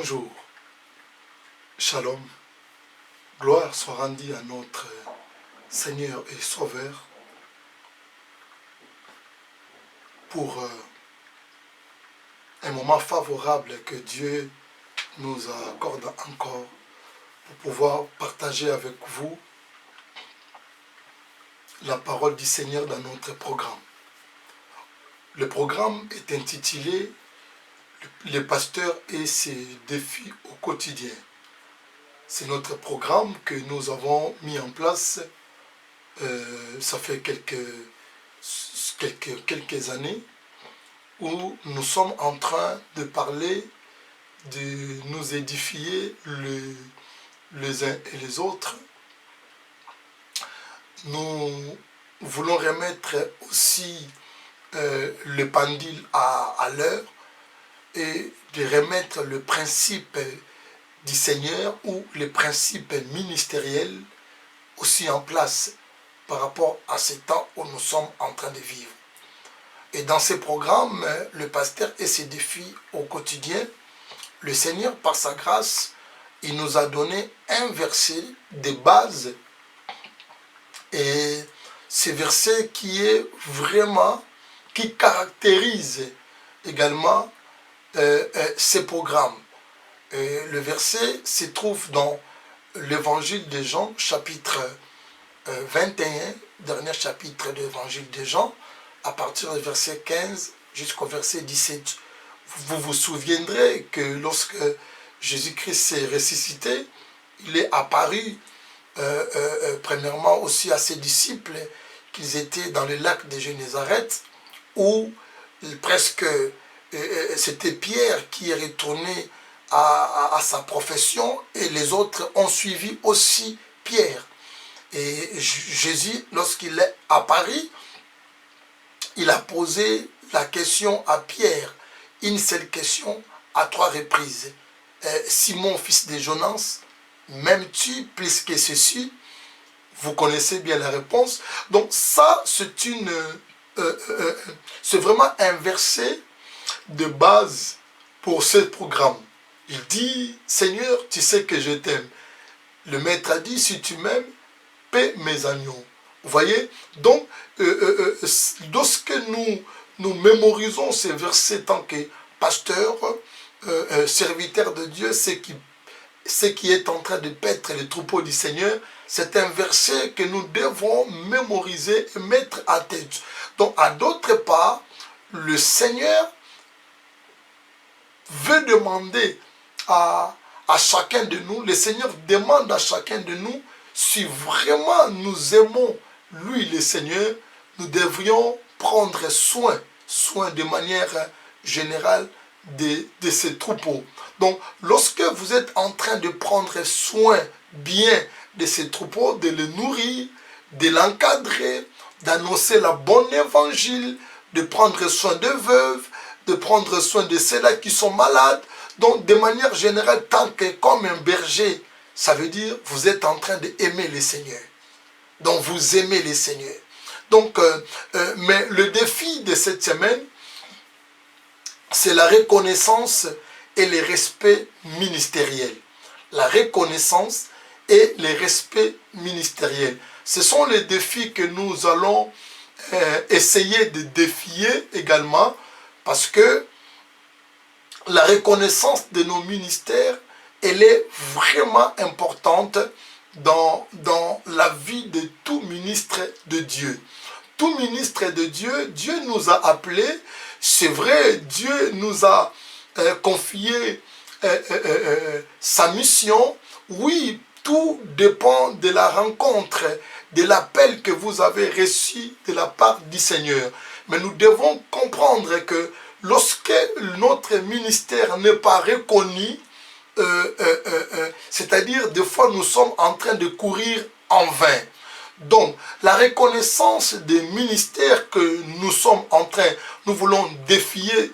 Bonjour, Shalom, gloire soit rendue à notre Seigneur et Sauveur pour un moment favorable que Dieu nous accorde encore pour pouvoir partager avec vous la parole du Seigneur dans notre programme. Le programme est intitulé « Les pasteurs et ses défis au quotidien ». C'est notre programme que nous avons mis en place, ça fait quelques années, où nous sommes en train de parler, de nous édifier les uns et les autres. Nous voulons remettre aussi le pendule à l'heure et de remettre le principe du Seigneur ou les principes ministériels aussi en place par rapport à ce temps où nous sommes en train de vivre. Et dans ces programmes, le pasteur et ses défis au quotidien, le Seigneur, par sa grâce, il nous a donné un verset de base. Et ce verset qui caractérise également ces programmes. Le verset se trouve dans l'évangile de Jean, chapitre 21, dernier chapitre de l'évangile de Jean, à partir du verset 15 jusqu'au verset 17. Vous vous souviendrez que lorsque Jésus-Christ s'est ressuscité, il est apparu premièrement aussi à ses disciples qu'ils étaient dans le lac de Génézareth, où presque c'était Pierre qui est retourné à sa profession et les autres ont suivi aussi Pierre. Et Jésus, lorsqu'il est apparu, il a posé la question à Pierre, une seule question à 3 reprises. Simon, fils de Jonas, m'aimes-tu plus que ceci? Vous connaissez bien la réponse. Donc ça, c'est vraiment un verset de base pour ce programme. Il dit, Seigneur, tu sais que je t'aime. Le maître a dit, si tu m'aimes, paie mes agneaux. Vous voyez? Donc, lorsque nous mémorisons ces versets tant que pasteur, serviteur de Dieu, ce qui est en train de paître les troupeaux du Seigneur, c'est un verset que nous devons mémoriser et mettre à tête. Donc, à d'autre part, le Seigneur veut demander à chacun de nous, le Seigneur demande à chacun de nous, si vraiment nous aimons lui, le Seigneur, nous devrions prendre soin de manière générale de ces troupeaux. Donc, lorsque vous êtes en train de prendre soin bien de ces troupeaux, de les nourrir, de l'encadrer, d'annoncer la bonne évangile, de prendre soin des veuves, de prendre soin de ceux-là qui sont malades, donc de manière générale, tant que comme un berger, ça veut dire vous êtes en train d'aimer le Seigneur. Donc vous aimez le Seigneur. Donc, mais le défi de cette semaine, c'est la reconnaissance et le respect ministériel. La reconnaissance et le respect ministériel. Ce sont les défis que nous allons essayer de défier également, parce que la reconnaissance de nos ministères, elle est vraiment importante dans la vie de tout ministre de Dieu. Tout ministre de Dieu, Dieu nous a appelés, c'est vrai, Dieu nous a confié sa mission. Oui, tout dépend de la rencontre, de l'appel que vous avez reçu de la part du Seigneur. Mais nous devons comprendre que lorsque notre ministère n'est pas reconnu, c'est-à-dire des fois nous sommes en train de courir en vain. Donc la reconnaissance des ministères que nous voulons défier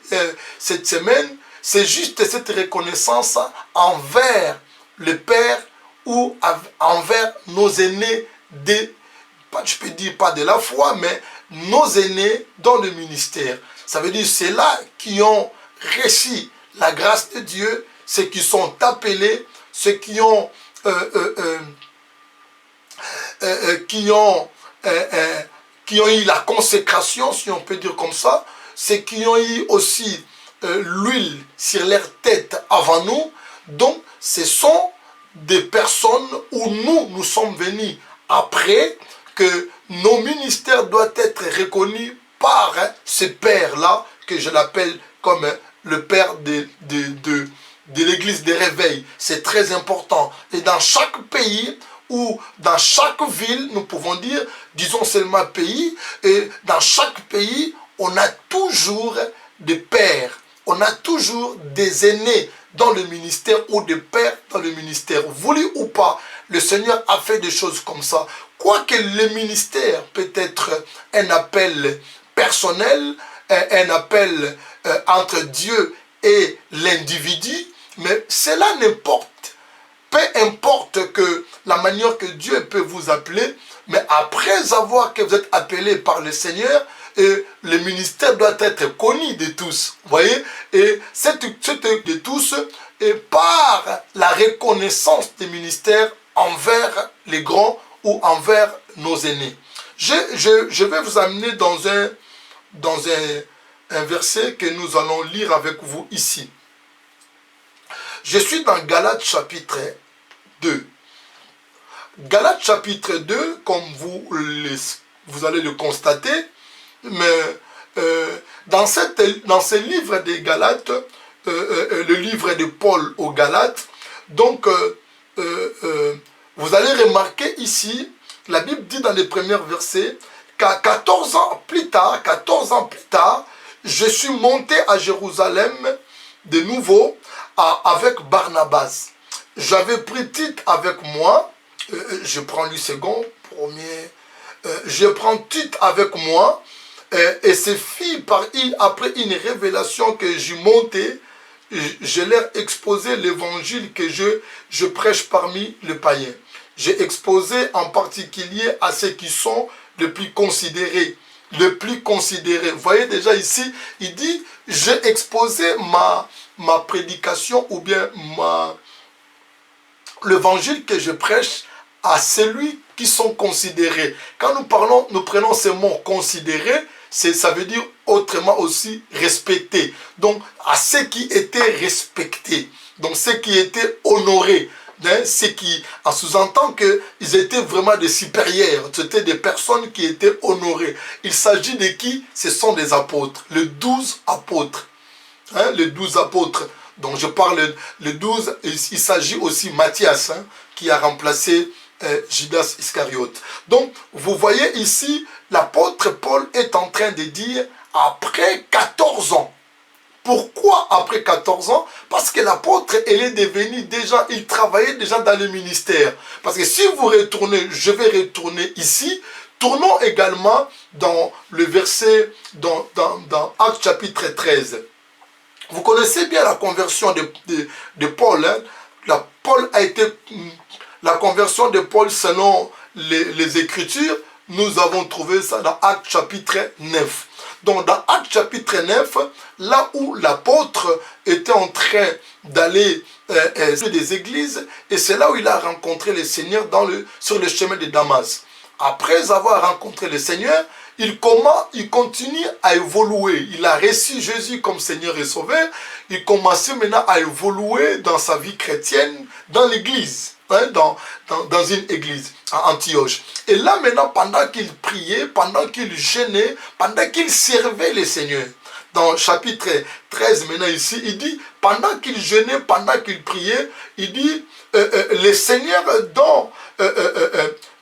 cette semaine, c'est juste cette reconnaissance envers le Père ou envers nos aînés, je peux dire pas de la foi, mais nos aînés dans le ministère. Ça veut dire ceux-là qui ont reçu la grâce de Dieu, ceux qui sont appelés, ceux qui ont eu la consécration, si on peut dire comme ça, ceux qui ont eu aussi l'huile sur leur tête avant nous. Donc, ce sont des personnes où nous sommes venus après, que nos ministères doivent être reconnus par ce père-là, que je l'appelle comme le père de l'église des réveils. C'est très important. Et dans chaque pays ou dans chaque ville, nous pouvons dire, disons seulement pays, et dans chaque pays, on a toujours des pères, on a toujours des aînés dans le ministère ou des pères dans le ministère. Voulu ou pas, le Seigneur a fait des choses comme ça. Quoique le ministère peut être un appel personnel, un appel entre Dieu et l'individu, mais cela n'importe. Peu importe que la manière que Dieu peut vous appeler, mais après avoir que vous êtes appelé par le Seigneur, et le ministère doit être connu de tous. Vous voyez? Et cette de tous, et par la reconnaissance des ministères envers les grands ou envers nos aînés. Je vais vous amener dans un verset que nous allons lire avec vous ici. Je suis dans Galates chapitre 2. Galates chapitre 2, comme vous allez le constater, mais dans ce livre des Galates, le livre de Paul aux Galates, donc vous allez remarquer ici, la Bible dit dans les premiers versets, qu'à 14 ans plus tard, je suis monté à Jérusalem de nouveau avec Barnabas. J'avais pris Tite avec moi, je prends le second, premier, je prends Tite avec moi, et ces filles, après une révélation que j'ai montée, je leur exposé l'évangile que je prêche parmi les païens. J'ai exposé en particulier à ceux qui sont les plus considérés. Vous voyez déjà ici, il dit, j'ai exposé ma prédication ou bien l'évangile que je prêche à celui qui sont considérés. Quand nous prenons ce mot considéré, ça veut dire autrement aussi respecté. Donc, à ceux qui étaient respectés, donc ceux qui étaient honorés, ce qui en sous-entend qu'ils étaient vraiment des supérieurs, c'était des personnes qui étaient honorées. Il s'agit de qui? Ce sont des apôtres, les 12 apôtres. Les 12 apôtres. Donc je parle les 12, il s'agit aussi Matthias, qui a remplacé Judas Iscariote. Donc vous voyez ici, l'apôtre Paul est en train de dire, après 14 ans, pourquoi après 14 ans? Parce que l'apôtre, il travaillait déjà dans le ministère. Parce que si vous retournez, je vais retourner ici, tournons également dans le verset, dans Actes chapitre 13. Vous connaissez bien la conversion de Paul. La conversion de Paul selon les Écritures, nous avons trouvé ça dans Actes chapitre 9. Donc dans Actes chapitre 9, là où l'apôtre était en train d'aller sur des églises, et c'est là où il a rencontré le Seigneur sur le chemin de Damas. Après avoir rencontré le Seigneur, il continue à évoluer. Il a reçu Jésus comme Seigneur et Sauveur. Il commençait maintenant à évoluer dans sa vie chrétienne, dans l'église, dans une église à Antioche. Et là maintenant, pendant qu'il priait, pendant qu'il jeûnait, pendant qu'il servait le Seigneur, dans chapitre 13 maintenant ici, il dit, pendant qu'il jeûnait, pendant qu'il priait, il dit, les seigneurs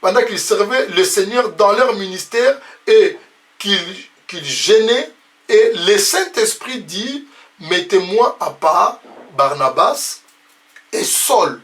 pendant qu'ils servaient le Seigneur dans leur ministère et qu'ils jeûnaient, et le Saint-Esprit dit, mettez-moi à part Barnabas et Saul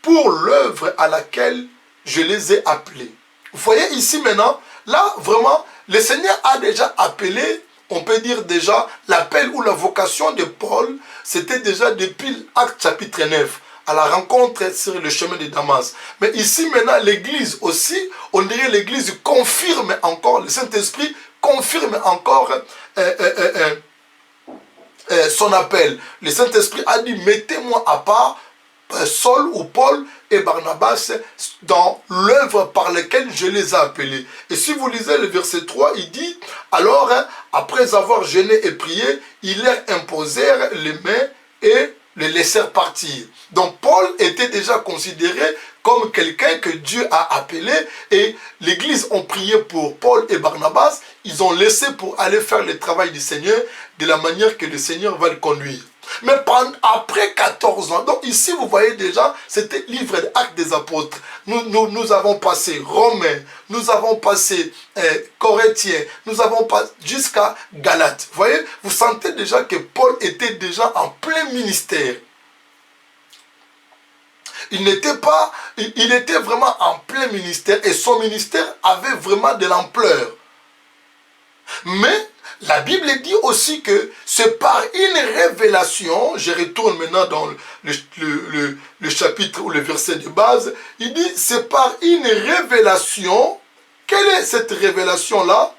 pour l'œuvre à laquelle je les ai appelés. Vous voyez ici maintenant, là vraiment, le Seigneur a déjà appelé, on peut dire déjà, l'appel ou la vocation de Paul, c'était déjà depuis Actes chapitre 9. À la rencontre sur le chemin de Damas. Mais ici maintenant, l'église aussi, on dirait l'église confirme encore, le Saint-Esprit confirme encore son appel, le Saint-Esprit a dit, mettez-moi à part Saul ou Paul et Barnabas dans l'œuvre par laquelle je les ai appelés. Et si vous lisez le verset 3, il dit, alors, après avoir jeûné et prié, ils leur imposèrent les mains et les laissèrent partir. Donc Paul était déjà considéré comme quelqu'un que Dieu a appelé, et l'église ont prié pour Paul et Barnabas, ils ont laissé pour aller faire le travail du Seigneur de la manière que le Seigneur va le conduire. Mais après 14 ans, donc ici vous voyez déjà, c'était livre d'Actes des Apôtres. Nous avons passé Romains, nous avons passé Corinthiens, nous avons passé jusqu'à Galates. Vous voyez, vous sentez déjà que Paul était déjà en plein ministère. Il était vraiment en plein ministère, et son ministère avait vraiment de l'ampleur. Mais la Bible dit aussi que c'est par une révélation, je retourne maintenant dans le chapitre ou le verset de base, il dit c'est par une révélation. Quelle est cette révélation-là?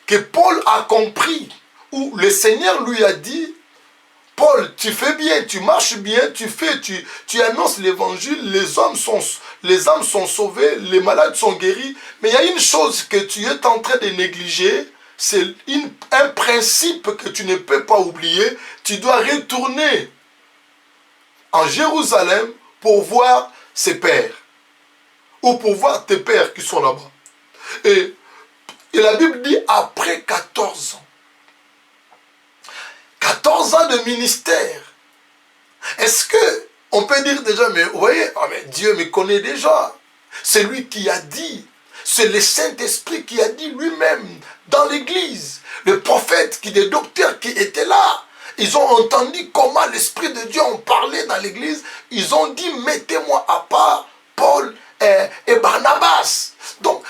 Que Paul a compris, où le Seigneur lui a dit, Paul, tu fais bien, tu marches bien, tu annonces l'évangile, les âmes sont sauvées, les malades sont guéris, mais il y a une chose que tu es en train de négliger, c'est un principe que tu ne peux pas oublier. Tu dois retourner en Jérusalem pour voir ses pères, ou pour voir tes pères qui sont là-bas. Et la Bible dit après 14 ans. 14 ans de ministère. Est-ce que on peut dire déjà, mais vous voyez, oh mais Dieu me connaît déjà. C'est lui qui a dit. C'est le Saint-Esprit qui a dit lui-même dans l'église. Le prophète, les docteurs qui étaient là, ils ont entendu comment l'Esprit de Dieu en parlait dans l'église. Ils ont dit, mettez-moi à part Paul et Barnabas. Donc,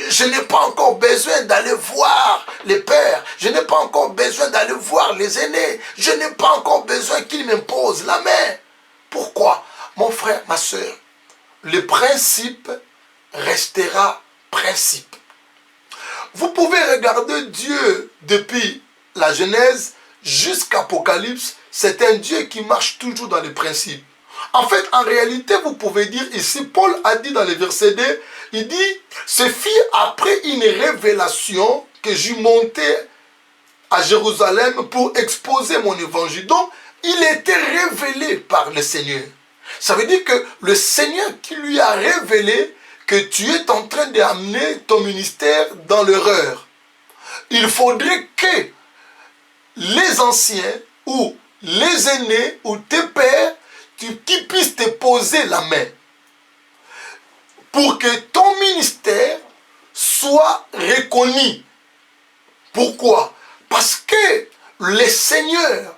je n'ai pas encore besoin d'aller voir les pères. Je n'ai pas encore besoin d'aller voir les aînés. Je n'ai pas encore besoin qu'ils m'imposent la main. Pourquoi? Mon frère, ma soeur, le principe restera principe. Vous pouvez regarder Dieu depuis la Genèse jusqu'à Apocalypse. C'est un Dieu qui marche toujours dans les principes. En fait, en réalité, vous pouvez dire ici, Paul a dit dans le verset 2, il dit, ce fut après une révélation que je montais à Jérusalem pour exposer mon évangile. Donc, il était révélé par le Seigneur. Ça veut dire que le Seigneur qui lui a révélé que tu es en train d'amener ton ministère dans l'erreur. Il faudrait que les anciens ou les aînés ou tes pères qui puissent te poser la main pour que ton ministère soit reconnu. Pourquoi? Parce que le Seigneur,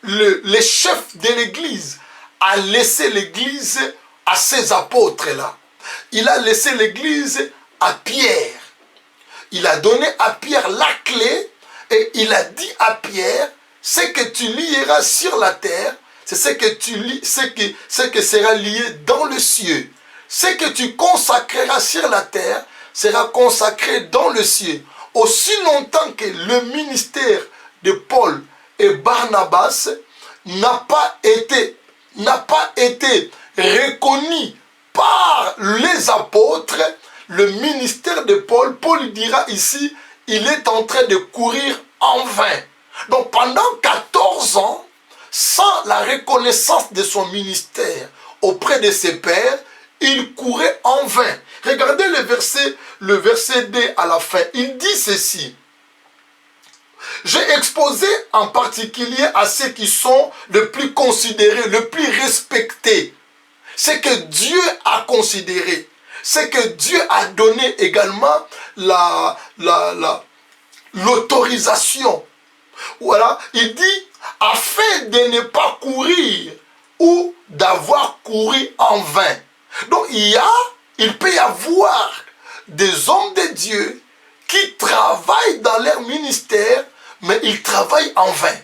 le chef de l'église, a laissé l'église à ses apôtres-là. Il a laissé l'église à Pierre. Il a donné à Pierre la clé et il a dit à Pierre, ce que tu lieras sur la terre, c'est ce que sera lié dans le ciel. Ce que tu consacreras sur la terre sera consacré dans le ciel. Aussi longtemps que le ministère de Paul et Barnabas n'a pas été reconnu par les apôtres, le ministère de Paul, Paul dira ici, il est en train de courir en vain. Donc pendant 14 ans, sans la reconnaissance de son ministère auprès de ses pairs, il courait en vain. Regardez le verset 2 à la fin. Il dit ceci. J'ai exposé en particulier à ceux qui sont le plus considérés, le plus respectés. C'est que Dieu a considéré. C'est que Dieu a donné également l'autorisation. Voilà, il dit, afin de ne pas courir ou d'avoir couru en vain. Donc il peut y avoir des hommes de Dieu qui travaillent dans leur ministère, mais ils travaillent en vain.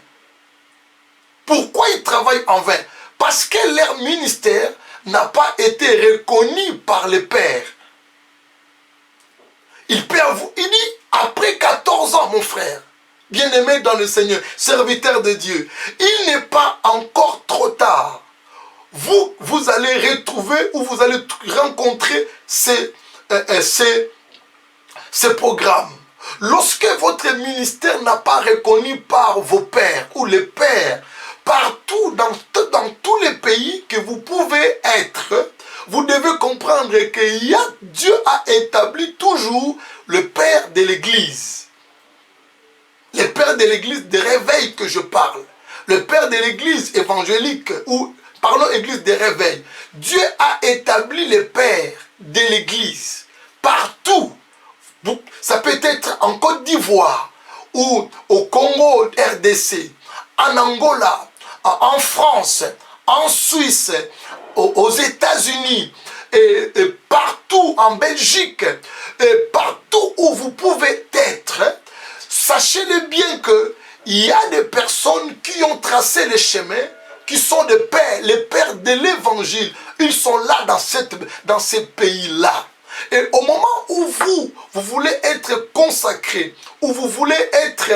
Pourquoi ils travaillent en vain? Parce que leur ministère n'a pas été reconnu par les pères. Il dit, après 14 ans, mon frère, Bien-aimés dans le Seigneur, serviteurs de Dieu, il n'est pas encore trop tard. Vous allez retrouver ou vous allez rencontrer ces programmes. Lorsque votre ministère n'a pas reconnu par vos pères ou les pères, partout dans tous les pays que vous pouvez être, vous devez comprendre que Dieu a établi toujours le père de l'église. Le père de l'église de réveil que je parle. Le père de l'église évangélique ou parlons église de réveil. Dieu a établi le père de l'église partout. Ça peut être en Côte d'Ivoire ou au Congo, RDC, en Angola, en France, en Suisse, aux États-Unis, et partout en Belgique, et partout où vous pouvez être. Sachez-le bien qu'il y a des personnes qui ont tracé le chemin, qui sont des pères, les pères de l'évangile. Ils sont là dans ces pays-là. Et au moment où vous voulez être consacré, où vous voulez être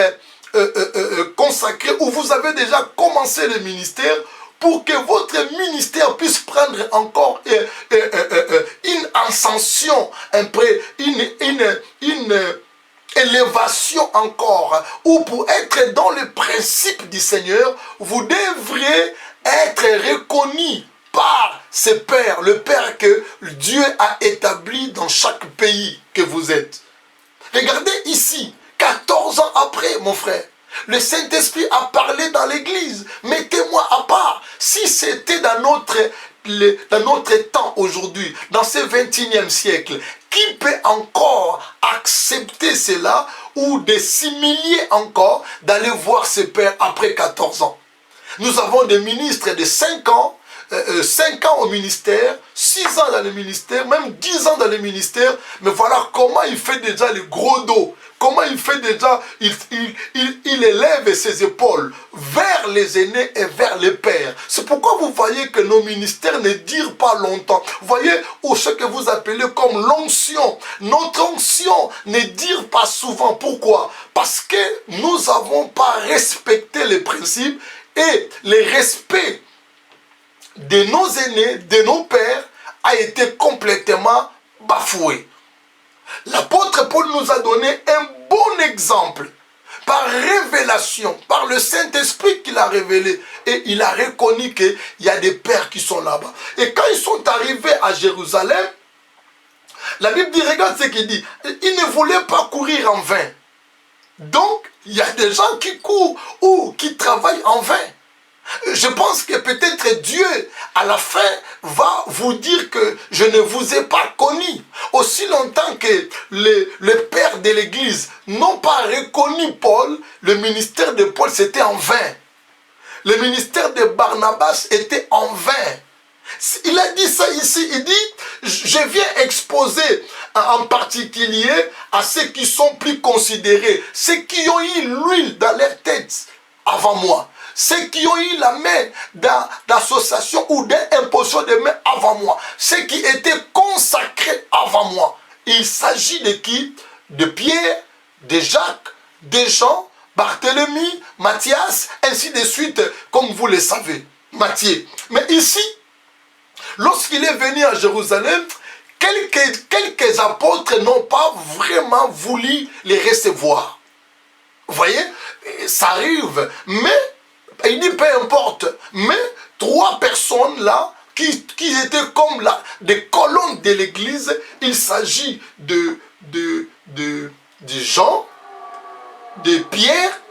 consacré, où vous avez déjà commencé le ministère, pour que votre ministère puisse prendre encore une ascension, une élévation encore, ou pour être dans le principe du Seigneur, vous devriez être reconnu par ce pères, le père que Dieu a établi dans chaque pays que vous êtes. Regardez ici, 14 ans après, mon frère, le Saint-Esprit a parlé dans l'église. Mettez-moi à part. Si c'était dans notre temps aujourd'hui, dans ce 21e siècle, qui peut encore accepter cela ou de s'humilier encore d'aller voir ses pères après 14 ans? Nous avons des ministres de 5 ans, 5 ans au ministère, 6 ans dans le ministère, même 10 ans dans le ministère, mais voilà comment il fait déjà le gros dos. Comment il fait déjà, il élève ses épaules vers les aînés et vers les pères. C'est pourquoi vous voyez que nos ministères ne durent pas longtemps. Vous voyez, ou ce que vous appelez comme l'onction. Notre onction ne dure pas souvent. Pourquoi? Parce que nous n'avons pas respecté les principes et le respect de nos aînés, de nos pères, a été complètement bafoué. L'apôtre Paul nous a donné un bon exemple, par révélation, par le Saint-Esprit qu'il a révélé. Et il a reconnu qu'il y a des pères qui sont là-bas. Et quand ils sont arrivés à Jérusalem, la Bible dit, regarde ce qu'il dit, ils ne voulaient pas courir en vain. Donc, il y a des gens qui courent ou qui travaillent en vain. Je pense que peut-être Dieu, à la fin, va vous dire que je ne vous ai pas connu. Aussi longtemps que les pères de l'Église n'ont pas reconnu Paul, le ministère de Paul, c'était en vain. Le ministère de Barnabas était en vain. Il a dit ça ici, il dit, je viens exposer en particulier à ceux qui sont plus considérés, ceux qui ont eu l'huile dans leur tête avant moi. Ceux qui ont eu la main d'association ou d'imposition de main avant moi. Ceux qui étaient consacrés avant moi. Il s'agit de qui? De Pierre, de Jacques, de Jean, Barthélemy, Matthias, ainsi de suite, comme vous le savez. Matthieu. Mais ici, lorsqu'il est venu à Jérusalem, quelques apôtres n'ont pas vraiment voulu les recevoir. Vous voyez? Ça arrive. Mais il dit peu importe, mais 3 personnes là, qui étaient comme là, des colonnes de l'église, il s'agit de Jean, de Pierre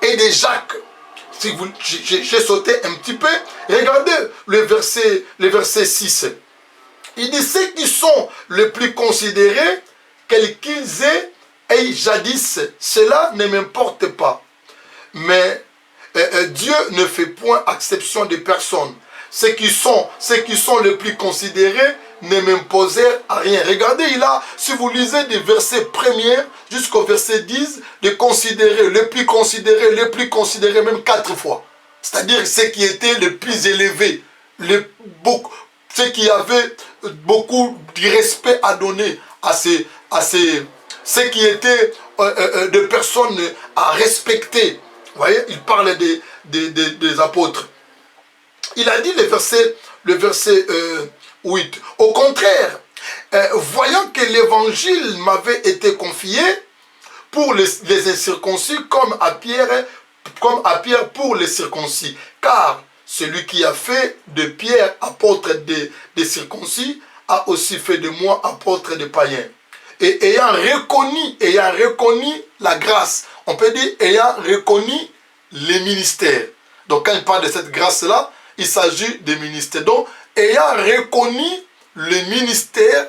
et de Jacques. Si j'ai sauté un petit peu, regardez le verset 6. Il dit, ceux qui sont les plus considérés, quels qu'ils aient jadis, cela ne m'importe pas. Mais Dieu ne fait point exception de personnes. Ceux qui sont les plus considérés ne m'imposèrent à rien. Regardez, si vous lisez des versets premiers jusqu'au verset 10, les plus considérés même 4 fois. C'est-à-dire ceux qui étaient les plus élevés, ceux qui avaient beaucoup de respect à donner à ceux qui étaient de personnes à respecter. Vous voyez, il parle des apôtres. Il a dit le verset 8. Au contraire, voyant que l'évangile m'avait été confié pour les incirconcis comme à Pierre pour les circoncis. Car celui qui a fait de Pierre apôtre des circoncis a aussi fait de moi apôtre des païens. Et ayant reconnu la grâce, on peut dire ayant reconnu les ministères. Donc quand il parle de cette grâce-là, il s'agit des ministères. Donc ayant reconnu le ministère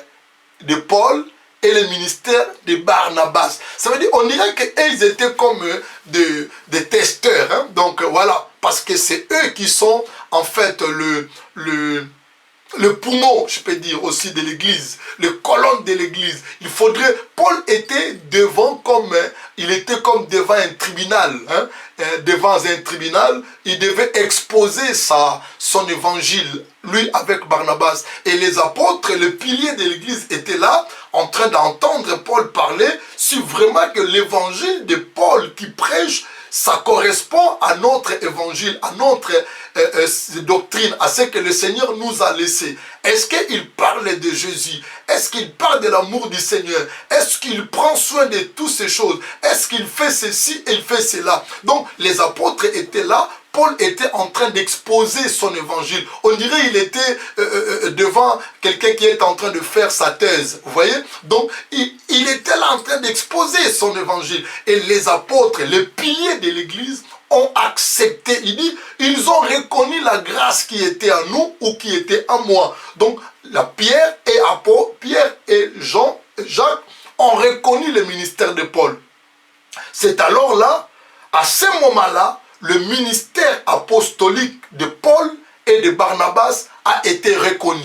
de Paul et le ministère de Barnabas. Ça veut dire, on dirait qu'ils étaient comme des testeurs. Hein? Donc voilà, parce que c'est eux qui sont en fait le poumon, je peux dire aussi, de l'église, le colonne de l'église. Paul était il était comme devant un tribunal, hein? Devant un tribunal, il devait exposer son évangile, lui avec Barnabas. Et les apôtres, le pilier de l'église, étaient là, en train d'entendre Paul parler, sur vraiment que l'évangile de Paul qui prêche, ça correspond à notre évangile, à notre doctrine, à ce que le Seigneur nous a laissé. Est-ce qu'il parle de Jésus? Est-ce qu'il parle de l'amour du Seigneur? Est-ce qu'il prend soin de toutes ces choses? Est-ce qu'il fait ceci et il fait cela? Donc les apôtres étaient là. Paul était en train d'exposer son évangile. On dirait qu'il était devant quelqu'un qui est en train de faire sa thèse. Vous voyez? Donc, il était là en train d'exposer son évangile. Et les apôtres, les piliers de l'église, ont accepté. Il dit, ils ont reconnu la grâce qui était à nous ou qui était à moi. Donc, Pierre et Jacques ont reconnu le ministère de Paul. C'est alors là, à ce moment-là, le ministère apostolique de Paul et de Barnabas a été reconnu.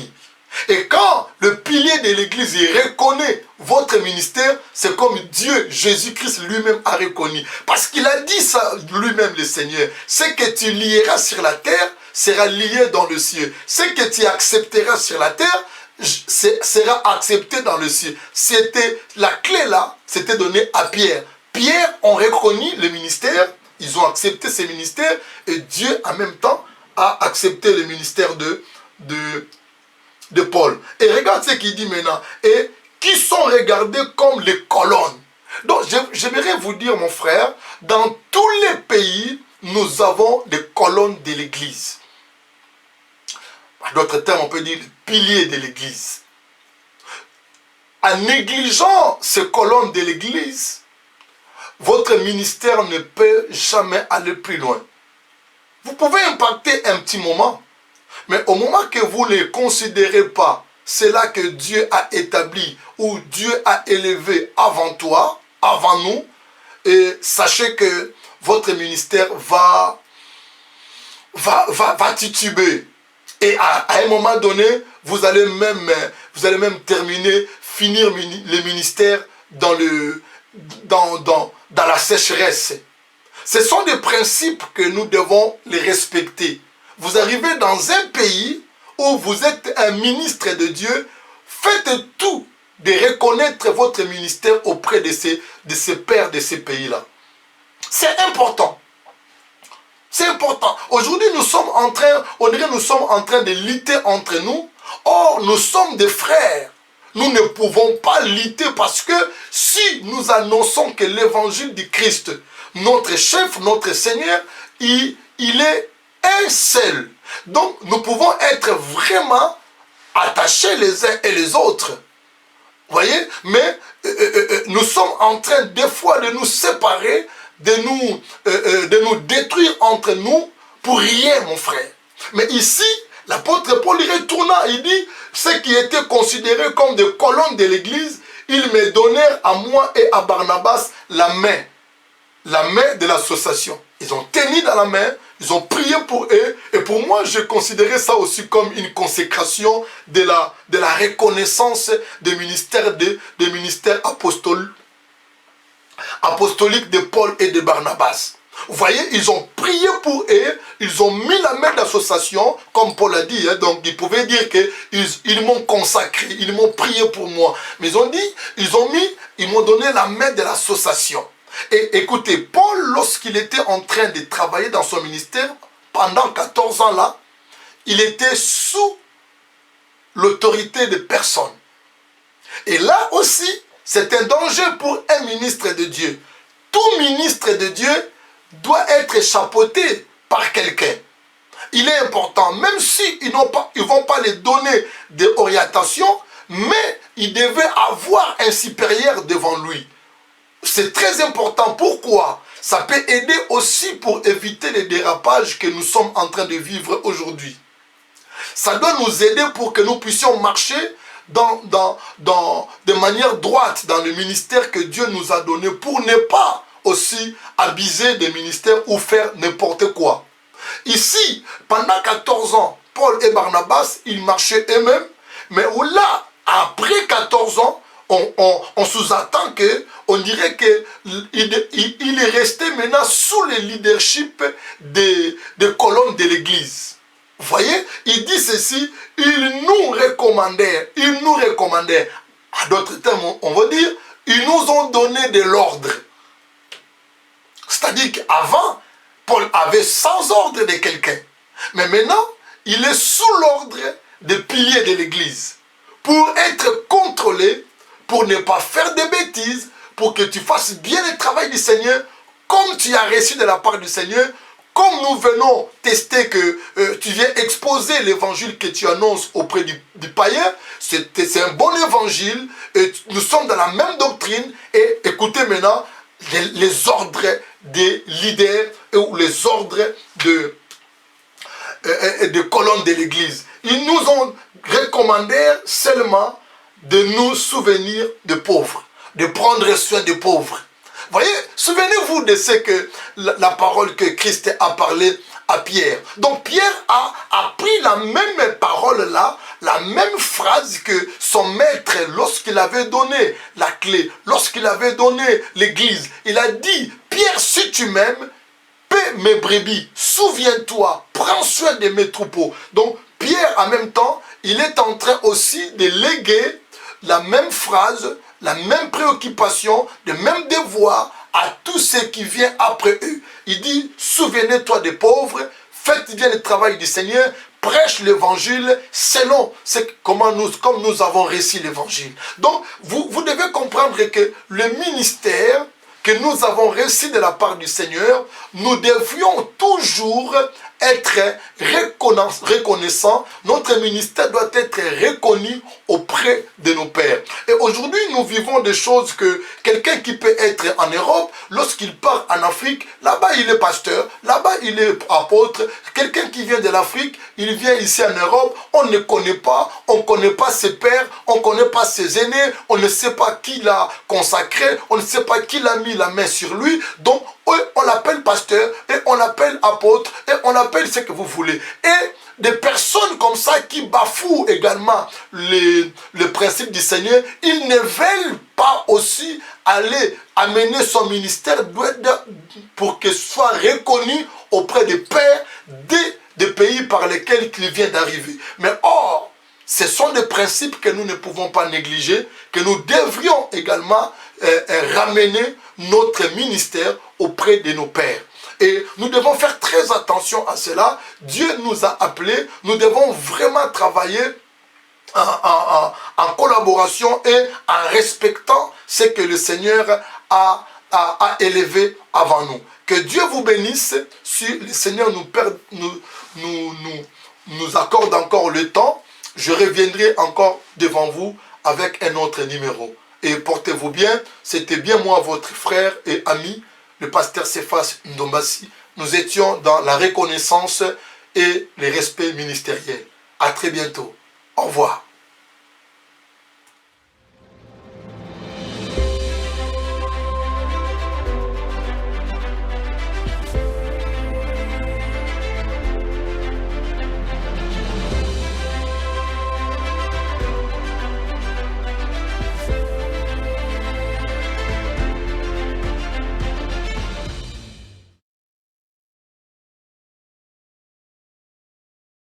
Et quand le pilier de l'église reconnaît votre ministère, c'est comme Dieu, Jésus-Christ lui-même a reconnu. Parce qu'il a dit ça lui-même, le Seigneur. Ce que tu lieras sur la terre sera lié dans le ciel. Ce que tu accepteras sur la terre sera accepté dans le ciel. C'était la clé là, c'était donné à Pierre. Pierre ont reconnu le ministère. Ils ont accepté ces ministères et Dieu, en même temps, a accepté le ministère de Paul. Et regarde ce qu'il dit maintenant. Et qui sont regardés comme les colonnes. Donc, j'aimerais vous dire, mon frère, dans tous les pays, nous avons des colonnes de l'église. En d'autres termes, on peut dire les piliers de l'église. En négligeant ces colonnes de l'église, votre ministère ne peut jamais aller plus loin. Vous pouvez impacter un petit moment, mais au moment que vous ne les considérez pas, c'est là que Dieu a établi ou Dieu a élevé avant toi, avant nous, et sachez que votre ministère va tituber. Et à un moment donné, vous allez même finir le ministère dans la sécheresse. Ce sont des principes que nous devons les respecter. Vous arrivez dans un pays où vous êtes un ministre de Dieu, faites tout de reconnaître votre ministère auprès de ces pères de ces pays-là. C'est important. C'est important. Aujourd'hui, nous sommes en train de lutter entre nous. Or, nous sommes des frères. Nous ne pouvons pas lutter parce que si nous annonçons que l'évangile du Christ, notre chef, notre Seigneur, il est un seul. Donc, nous pouvons être vraiment attachés les uns et les autres. Vous voyez? Mais nous sommes en train des fois de nous séparer, de nous détruire entre nous pour rien, mon frère. Mais ici, l'apôtre Paul y retourna, il dit, ceux qui étaient considérés comme des colonnes de l'église, ils me donnèrent à moi et à Barnabas la main de l'association. Ils ont tenu dans la main, ils ont prié pour eux, et pour moi, je considérais ça aussi comme une consécration de la reconnaissance des ministères apostoliques de Paul et de Barnabas. Vous voyez, ils ont prié pour eux, ils ont mis la main d'association, comme Paul a dit, hein, donc ils pouvaient dire qu'ils m'ont consacré, ils m'ont prié pour moi. Mais ils ont dit, ils m'ont donné la main de l'association. Et écoutez, Paul, lorsqu'il était en train de travailler dans son ministère, pendant 14 ans là, il était sous l'autorité de personne. Et là aussi, c'est un danger pour un ministre de Dieu. Tout ministre de Dieu doit être chapeauté par quelqu'un. Il est important, même s'ils ne vont pas les donner des orientations, mais il devait avoir un supérieur devant lui. C'est très important. Pourquoi? Ça peut aider aussi pour éviter les dérapages que nous sommes en train de vivre aujourd'hui. Ça doit nous aider pour que nous puissions marcher de manière droite dans le ministère que Dieu nous a donné, pour ne pas aussi abuser des ministères ou faire n'importe quoi. Ici, pendant 14 ans, Paul et Barnabas, ils marchaient eux-mêmes, mais là, après 14 ans, on sous-attend on dirait qu'il est resté maintenant sous le leadership des colonnes de l'église. Vous voyez, il dit ceci, ils nous recommandèrent, à d'autres termes, on va dire, ils nous ont donné de l'ordre. C'est-à-dire qu'avant, Paul avait sans ordre de quelqu'un. Mais maintenant, il est sous l'ordre des piliers de l'église. Pour être contrôlé, pour ne pas faire de bêtises, pour que tu fasses bien le travail du Seigneur, comme tu as reçu de la part du Seigneur, comme nous venons tester que tu viens exposer l'évangile que tu annonces auprès du païen, c'est un bon évangile, et nous sommes dans la même doctrine, et écoutez maintenant les ordres des leaders ou les ordres de colonnes de l'église. Ils nous ont recommandé seulement de nous souvenir des pauvres, de prendre soin des pauvres. Vous voyez, souvenez-vous de ce que la parole que Christ a parlé à Pierre. Donc Pierre a pris la même parole là, la même phrase que son maître, lorsqu'il avait donné la clé, lorsqu'il avait donné l'église. Il a dit, Pierre, si tu m'aimes, paie mes brebis, souviens-toi, prends soin de mes troupeaux. Donc Pierre, en même temps, il est en train aussi de léguer la même phrase, la même préoccupation, le même devoir à tous ceux qui viennent après eux. Il dit, souvenez-toi des pauvres, faites bien le travail du Seigneur, prêche l'évangile selon comme nous avons reçu l'évangile. Donc, vous devez comprendre que le ministère que nous avons reçu de la part du Seigneur, nous devions toujours être reconnaissants. Notre ministère doit être reconnu auprès de nos pères. Et aujourd'hui, nous vivons des choses que quelqu'un qui peut être en Europe, lorsqu'il part en Afrique, là-bas il est pasteur, là-bas il est apôtre. Quelqu'un qui vient de l'Afrique, il vient ici en Europe, on ne connaît pas, on ne connaît pas ses pères, on ne connaît pas ses aînés, on ne sait pas qui l'a consacré, on ne sait pas qui l'a mis la main sur lui. Donc, on l'appelle pasteur, et on l'appelle apôtre, et on l'appelle ce que vous voulez. Et des personnes comme ça qui bafouent également les principes du Seigneur, ils ne veulent pas aussi aller amener son ministère pour qu'il soit reconnu auprès des pères des pays par lesquels il vient d'arriver. Mais or, ce sont des principes que nous ne pouvons pas négliger, que nous devrions également ramener notre ministère auprès de nos pères. Et nous devons faire très attention à cela. Dieu nous a appelés, nous devons vraiment travailler en collaboration et en respectant ce que le Seigneur a élevé avant nous. Que Dieu vous bénisse. Si le Seigneur nous accorde encore le temps, je reviendrai encore devant vous avec un autre numéro. Et portez-vous bien. C'était bien moi, votre frère et ami, le pasteur Cephas Ndombasi. Nous étions dans la reconnaissance et le respect ministériel. À très bientôt. Au revoir.